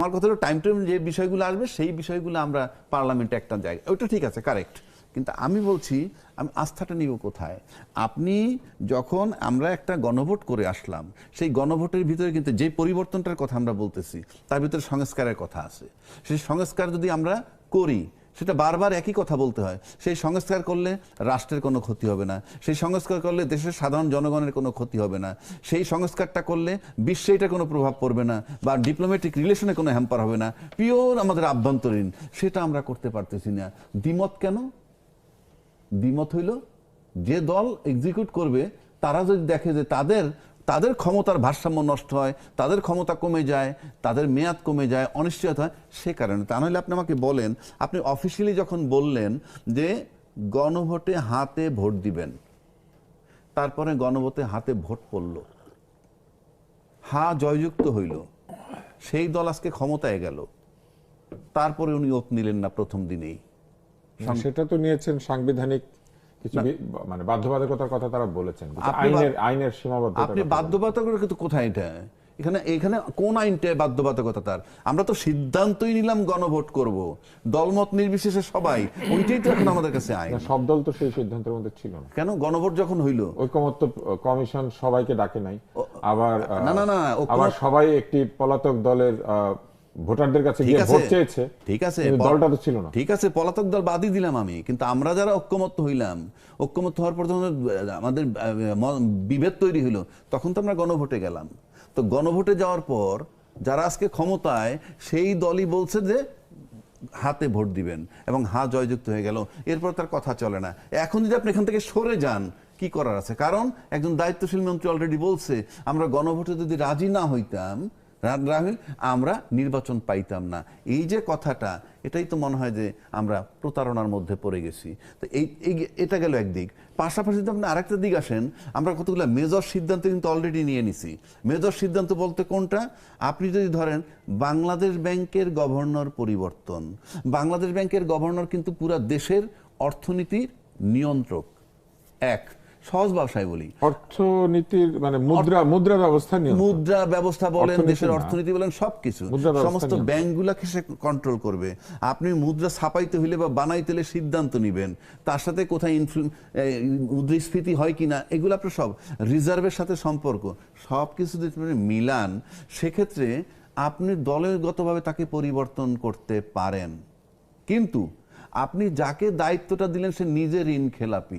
আমার কথা হলো টাইম টাইম যে বিষয়গুলো আসবে সেই বিষয়গুলো আমরা পার্লামেন্টে একটা জায়গা, ওইটা ঠিক আছে, কারেক্ট। কিন্তু আমি বলছি আমি আস্থাটা নিব কোথায়? আপনি যখন আমরা একটা গণভোট করে আসলাম, সেই গণভোটের ভিতরে কিন্তু যে পরিবর্তনটার কথা আমরা বলতেছি তার ভিতরে সংস্কারের কথা আছে। সেই সংস্কার যদি আমরা করি, সেটা বারবার একই কথা বলতে হয়, সেই সংস্কার করলে রাষ্ট্রের কোনো ক্ষতি হবে না, সেই সংস্কার করলে দেশের সাধারণ জনগণের কোনো ক্ষতি হবে না, সেই সংস্কারটা করলে বিশ্বে এটার কোনো প্রভাব পড়বে না, বা ডিপ্লোম্যাটিক রিলেশনে কোনো হ্যাম্পার হবে না, পিওর আমাদের আভ্যন্তরীণ, সেটা আমরা করতে পারতেছি না। দ্বিমত কেন? দ্বিমত হইল যে দল এক্সিকিউট করবে তারা যদি দেখে যে তাদের ক্ষমতার ভারসাম্য নষ্ট হয়, তাদের ক্ষমতা কমে যায়, তাদের মেয়াদ কমে যায়, অনিশ্চয়তা হয়, সে কারণে। তা নাহলে আপনি আমাকে বলেন, আপনি অফিসিয়ালি যখন বললেন যে গণভোটে হাতে ভোট দিবেন, তারপরে গণভোটে হাতে ভোট পড়ল, হা জয়যুক্ত হইল, সেই দল আজকে ক্ষমতায় গেল, তারপরে উনি ওত নিলেন না প্রথম দিনেই। সেটা তো নিয়েছেন সাংবিধানিক কিছু মানে বাধ্যবাধকতার কথা তারা বলেছেন, আইনের সীমাবদ্ধতা। আপনি বাধ্যবাধকতা কিন্তু কোথায়? এখানে কোন আইনটা বাধ্যবাধকতা? তার আমরা তো সিদ্ধান্তই নিলাম গণভোট করব, দলমত নির্বিশেষে সবাই, ওইটাই তো এখন আমাদের কাছে আইন। সব দল তো সেই সিদ্ধান্তের মধ্যে ছিল না। কেন? গণভোট যখন হইল, ঐকমত্য কমিশন সবাইকে ডাকে নাই, আবার না আবার সবাই একটি পলাতক দলের ভোটারদের কাছে গিয়ে ভোট চেয়েছে। ঠিক আছে, দলটা তো ছিল না। ঠিক আছে, পলাতক দল বাদই দিলাম আমি, কিন্তু আমরা যারা ঐক্যমত্য হইলাম, ঐক্যমত্য হওয়ার পর যখন আমাদের বিভেদ তৈরি হইলো, তখন তো আমরা গণভোটে গেলাম। তো গণভোটে যাওয়ার পর যারা আজকে ক্ষমতায়, সেই দলই বলছে যে হাতে ভোট দিবেন, এবং হা জয়যুক্ত হয়ে গেল, এরপর তার কথা চলে না। এখন যদি আপনি এখান থেকে সরে যান, কি করার আছে? কারণ একজন দায়িত্বশীল মন্ত্রী অলরেডি বলছে, আমরা গণভোটে যদি রাজি না হইতাম, আমরা নির্বাচন পাইতাম না। এই যে কথাটা, এটাই তো মনে হয় যে আমরা প্রতারণার মধ্যে পড়ে গেছি। তো এটা গেল একদিক। পাশাপাশি যদি আপনি আরেকটা দিক আসেন, আমরা কতগুলো মেজর সিদ্ধান্ত কিন্তু অলরেডি নিয়ে নিছি। মেজর সিদ্ধান্ত বলতে কোনটা? আপনি যদি ধরেন বাংলাদেশ ব্যাংকের গভর্নর পরিবর্তন, বাংলাদেশ ব্যাংকের গভর্নর কিন্তু পুরা দেশের অর্থনীতির নিয়ন্ত্রক। এক সহজ ভাষায় বলি, অর্থনীতির মানে মুদ্রা ব্যবস্থা বলেন, দেশের অর্থনীতি বলেন, সবকিছু, সমস্ত ব্যাংকগুলাকে সে কন্ট্রোল করবে। আপনি মুদ্রা ছাপাইতে হইলে বা বানাইতে হলে সিদ্ধান্ত নিবেন, তার সাথে কোথায় মুদ্রাস্ফীতি হয় কিনা, এগুলো আপনার সব, রিজার্ভের সাথে সম্পর্ক, সবকিছু যদি মিলান, সেক্ষেত্রে আপনি দলগতভাবে তাকে পরিবর্তন করতে পারেন। কিন্তু আপনি যাকে দায়িত্বটা দিলেন সে নিজে ঋণ খেলাপি।